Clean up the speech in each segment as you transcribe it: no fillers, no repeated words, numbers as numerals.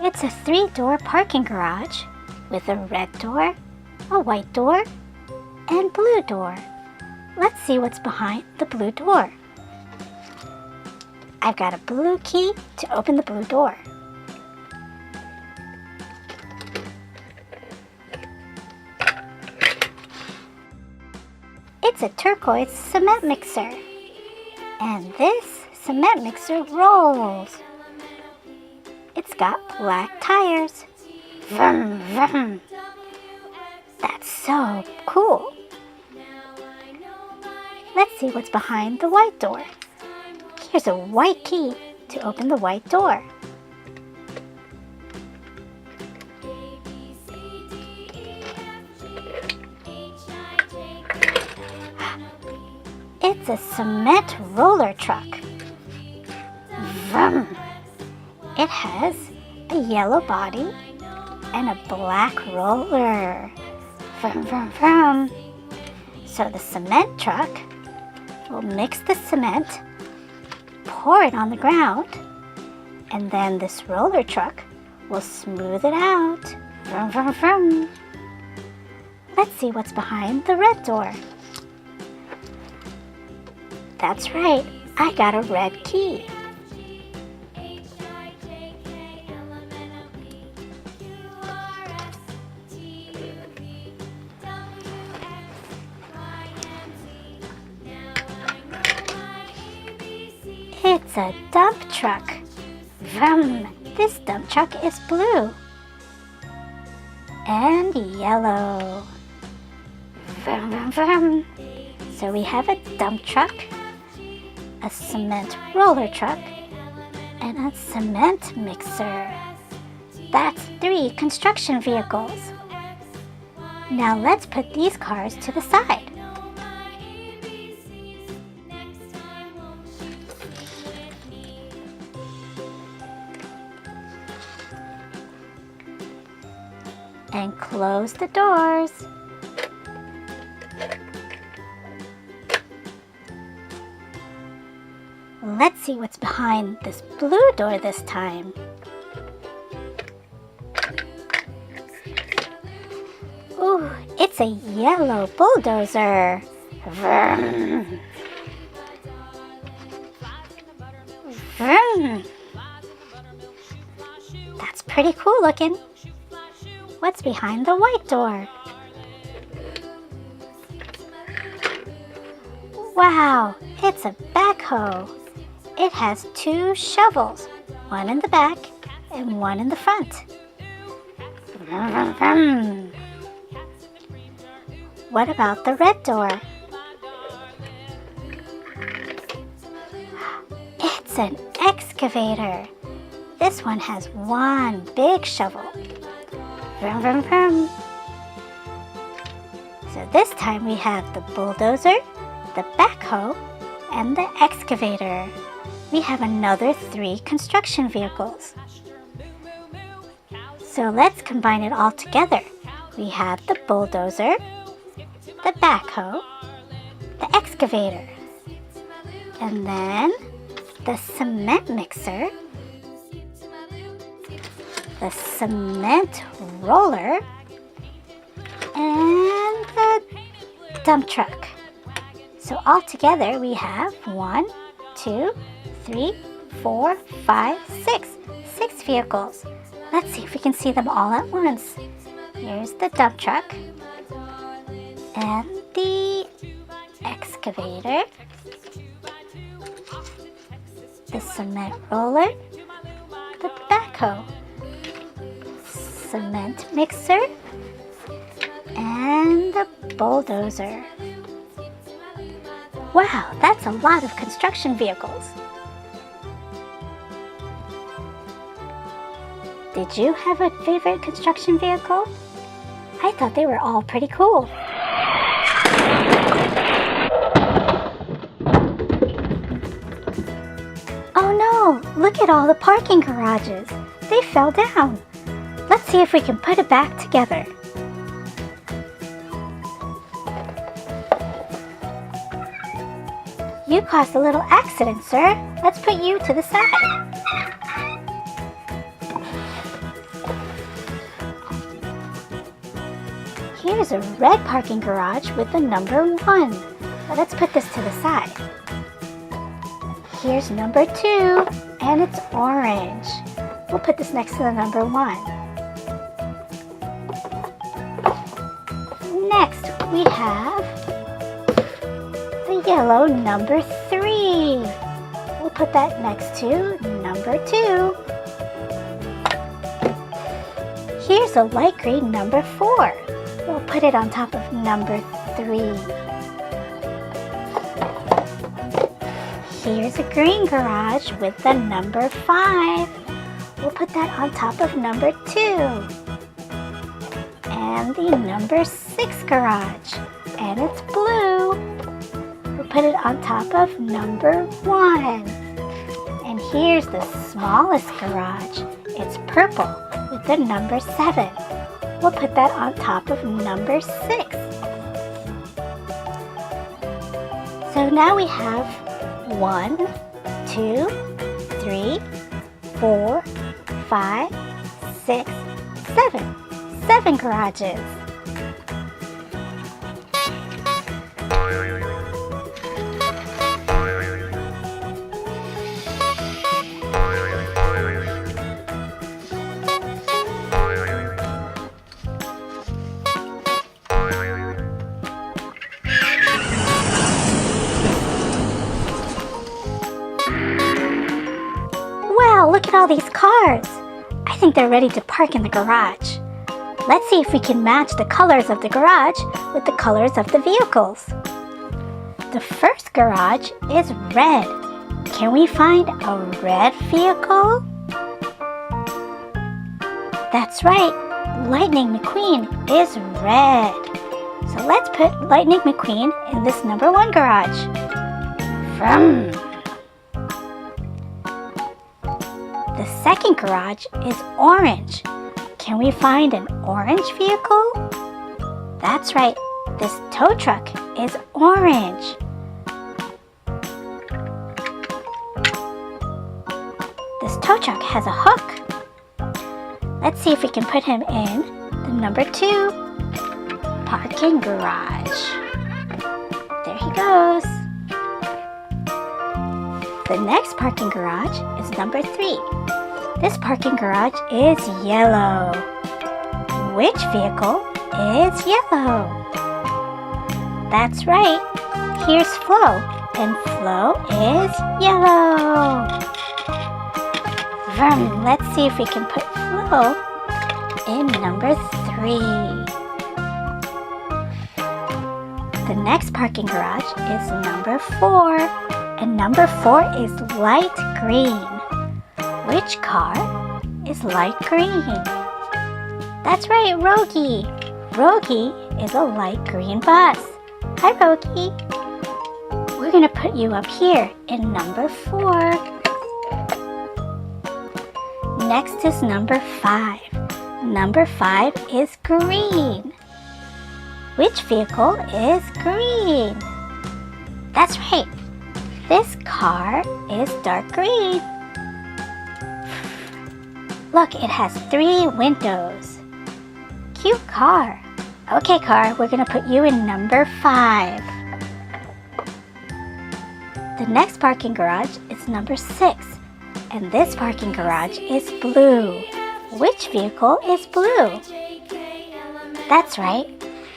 It's a 3-door parking garage with a red door, a white door, and blue door. Let's see what's behind the blue door. I've got a blue key to open the blue door. It's a turquoise cement mixer. And this cement mixer rolls. It's got black tires. Vroom, vroom. That's so cool. Let's see what's behind the white door. Here's a white key to open the white door. It's a cement roller truck. Vroom. It has a yellow body and a black roller. Vroom, vroom, vroom. So the cement truck will mix the cement, pour it on the ground, and then this roller truck will smooth it out. Vroom, vroom, vroom. Let's see what's behind the red door. That's right, I got a red key. It's a dump truck. Vroom! This dump truck is blue and yellow. Vroom, vroom, vroom. So we have a dump truck, a cement roller truck, and a cement mixer. That's 3 construction vehicles. Now let's put these cars to the side. And close the doors. Let's see what's behind this blue door this time. Ooh, it's a yellow bulldozer. Vroom. Vroom. That's pretty cool looking. What's behind the white door? Wow, it's a backhoe. It has 2 shovels, one in the back and one in the front. Vroom, vroom, vroom. What about the red door? It's an excavator. This one has 1 big shovel. Vroom, vroom, vroom. So this time we have the bulldozer, the backhoe, and the excavator. We have another 3 construction vehicles. So let's combine it all together. We have the bulldozer, the backhoe, the excavator, and then the cement mixer, the cement roller, and the dump truck. So all together we have 1, 2, 3, 4, 5, 6. 6 vehicles. Let's see if we can see them all at once. Here's the dump truck and the excavator, the cement roller, the backhoe, cement mixer, and the bulldozer. Wow, that's a lot of construction vehicles. Did you have a favorite construction vehicle? I thought they were all pretty cool. Oh no, look at all the parking garages. They fell down. Let's see if we can put it back together. You caused a little accident, sir. Let's put you to the side. Here's a red parking garage with the number 1. Now let's put this to the side. Here's number 2, and it's orange. We'll put this next to the number 1. Next, we have the yellow number 3. We'll put that next to number 2. Here's a light green number 4. We'll put it on top of number 3. Here's a green garage with the number 5. We'll put that on top of number 2. And the number 6 garage, and it's blue. We'll put it on top of number 1. And here's the smallest garage. It's purple with the number 7. We'll put that on top of number 6. So now we have 1, 2, 3, 4, 5, 6, 7. 7 garages. Wow, look at all these cars. I think they're ready to park in the garage. Let's see if we can match the colors of the garage with the colors of the vehicles. The first garage is red. Can we find a red vehicle? That's right, Lightning McQueen is red. So let's put Lightning McQueen in this number 1 garage. Vroom. The second garage is orange. Can we find an orange vehicle? That's right, this tow truck is orange. This tow truck has a hook. Let's see if we can put him in the number 2 parking garage. There he goes. The next parking garage is number 3. This parking garage is yellow. Which vehicle is yellow? That's right. Here's Flo, and Flo is yellow. Vroom. Let's see if we can put Flo in number 3. The next parking garage is number 4, and number 4 is light green. Which car is light green? That's right, Rogie. Rogie is a light green bus. Hi, Rogie. We're going to put you up here in number 4. Next is number 5. Number 5 is green. Which vehicle is green? That's right. This car is dark green. Look, it has 3 windows. Cute car. Okay, car, we're going to put you in number 5. The next parking garage is number 6. And this parking garage is blue. Which vehicle is blue? That's right.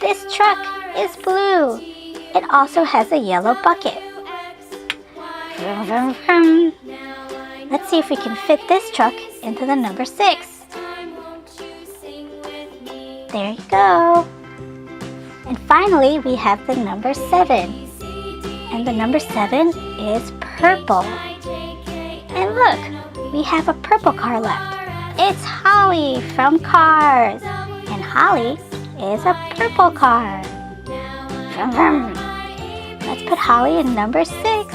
This truck is blue. It also has a yellow bucket. Vroom, vroom, vroom. Let's see if we can fit this truck into the number 6. There you go. And finally, we have the number 7. And the number 7 is purple. And look, we have a purple car left. It's Holly from Cars. And Holly is a purple car. Vroom, vroom. Let's put Holly in number 6.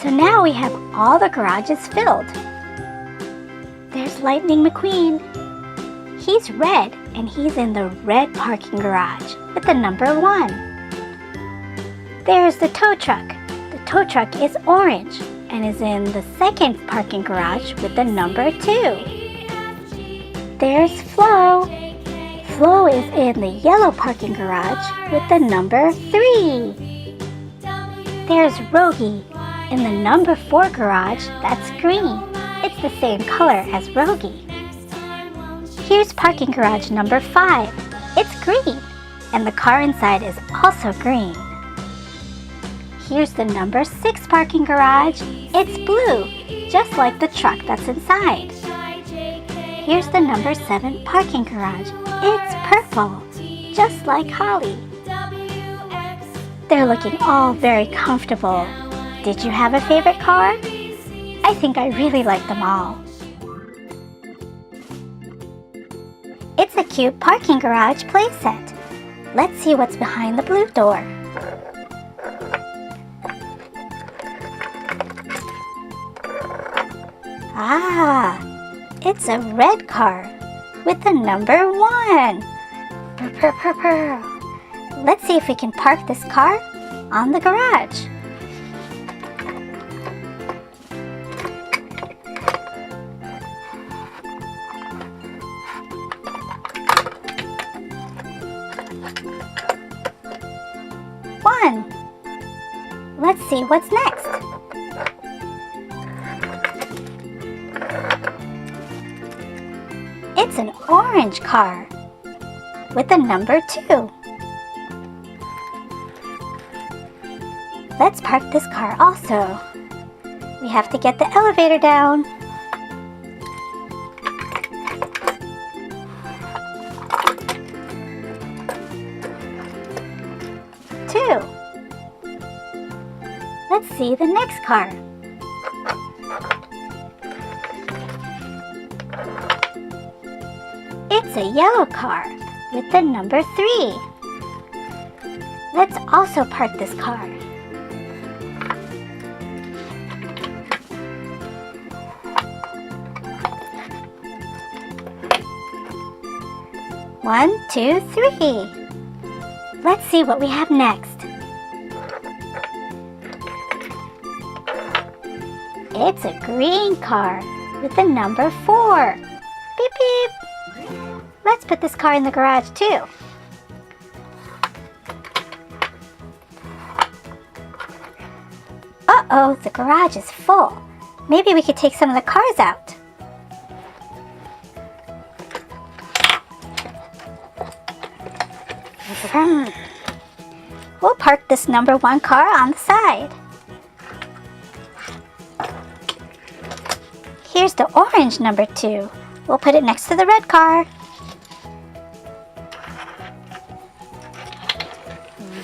So now we have all the garages filled. There's Lightning McQueen. He's red, and he's in the red parking garage with the number 1. There's the tow truck. The tow truck is orange and is in the second parking garage with the number 2. There's Flo. Flo is in the yellow parking garage with the number 3. There's Rogie in the number 4 garage that's green. It's the same color as Rogie. Here's parking garage number 5. It's green, and the car inside is also green. Here's the number 6 parking garage. It's blue, just like the truck that's inside. Here's the number 7 parking garage. It's purple, just like Holly. They're looking all very comfortable. Did you have a favorite car? I think I really like them all. It's a cute parking garage playset. Let's see what's behind the blue door. Ah, it's a red car with the number 1. Purr, purr, purr, purr. Let's see if we can park this car on the garage. Let's see what's next. It's an orange car with the number 2. Let's park this car also. We have to get the elevator down. Let's see the next car. It's a yellow car with the number 3. Let's also park this car. One, two, three. Let's see what we have next. It's a green car with the number 4. Beep, beep. Let's put this car in the garage too. Uh-oh, the garage is full. Maybe we could take some of the cars out. We'll park this number 1 car on the side. Here's the orange number 2. We'll put it next to the red car.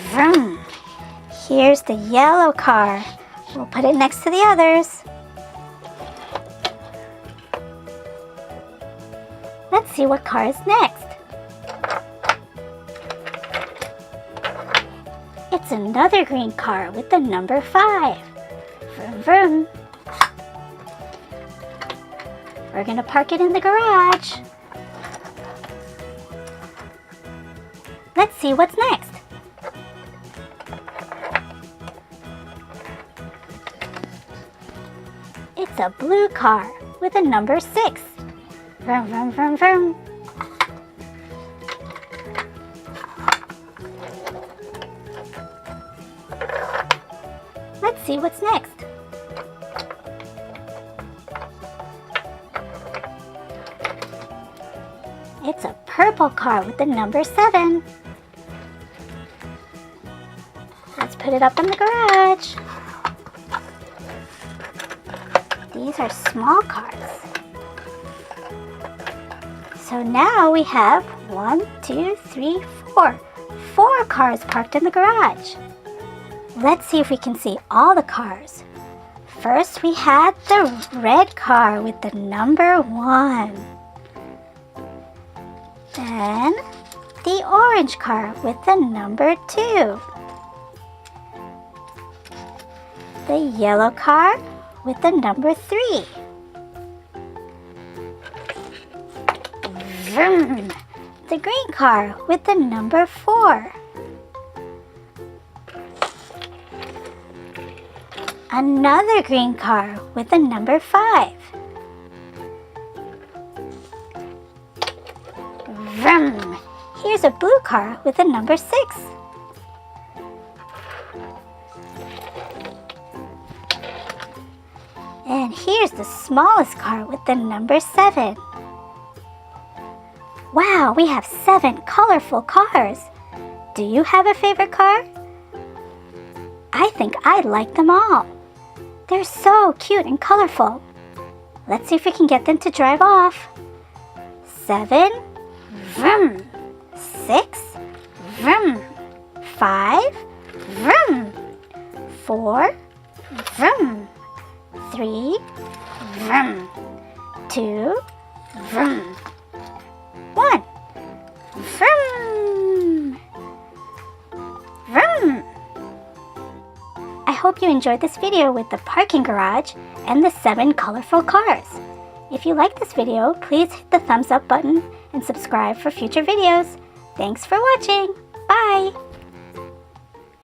Vroom. Here's the yellow car. We'll put it next to the others. Let's see what car is next. It's another green car with the number 5. Vroom, vroom. We're going to park it in the garage. Let's see what's next. It's a blue car with a number 6. Vroom, vroom, vroom, vroom. Let's see what's next. It's a purple car with the number 7. Let's put it up in the garage. These are small cars. So now we have 1, 2, 3, 4. 4 cars parked in the garage. Let's see if we can see all the cars. First we had the red car with the number 1. Then the orange car with the number 2. The yellow car with the number 3. Vroom. The green car with the number 4. Another green car with the number 5. Vroom. here's a blue car with the number 6. And here's the smallest car with the number 7. Wow, we have 7 colorful cars. Do you have a favorite car? I think I like them all. They're so cute and colorful. Let's see if we can get them to drive off. 7, vroom. 6, vroom. 5, vroom. 4, vroom. 3, vroom. 2, vroom. 1, vroom. Vroom. I hope you enjoyed this video with the parking garage and the 7 colorful cars. If you like this video, please hit the thumbs up button and subscribe for future videos. Thanks for watching. Bye!